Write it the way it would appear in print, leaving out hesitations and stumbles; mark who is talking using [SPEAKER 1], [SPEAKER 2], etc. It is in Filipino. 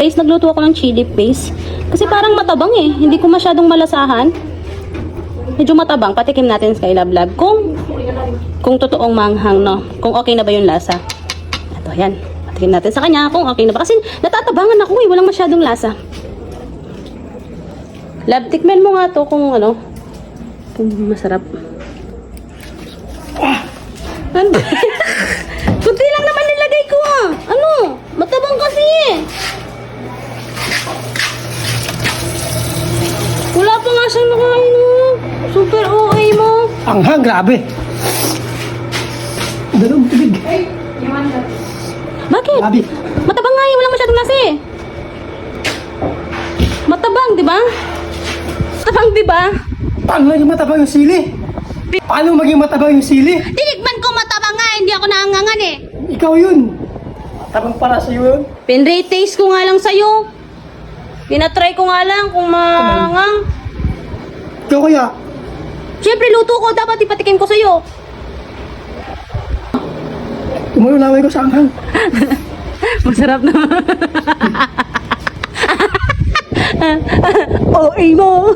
[SPEAKER 1] Guys, nagluto ako ng chili paste. Kasi parang matabang eh. Hindi ko masyadong malasahan. Medyo matabang. Patikim natin sa Kayla Vlog. Kung totoong manghang, no? Kung okay na ba yung lasa. Ito, yan. Patikim natin sa kanya kung okay na ba. Kasi natatabangan ako eh. Walang masyadong lasa. Love, tikmen mo nga to kung ano. Kung masarap. Ano? Kunti lang naman nilagay ko ah. Ano? Matabang kasi eh. Wala pa nga siyang nakain mo. Super okay mo.
[SPEAKER 2] Anghang, grabe. Dalawang tubig.
[SPEAKER 1] Bakit?
[SPEAKER 2] Grabe.
[SPEAKER 1] Matabang nga eh. Walang masyadong lasa eh. Matabang, di ba? Matabang, di ba?
[SPEAKER 2] Paano maging matabang yung sili? Paano maging matabang yung sili?
[SPEAKER 1] Tinikman ko matabang nga. Hindi ako naangangan eh.
[SPEAKER 2] Ikaw yun. Matabang para sa'yo yun.
[SPEAKER 1] Pinrate taste ko nga lang sa'yo. Tinatry ko nga lang kung maangang.
[SPEAKER 2] Ikaw kaya.
[SPEAKER 1] Siyempre, luto ko. Dapat ipatikim ko sa'yo.
[SPEAKER 2] Tumalulaway ko sa anghang.
[SPEAKER 1] Masarap na. Okay mo.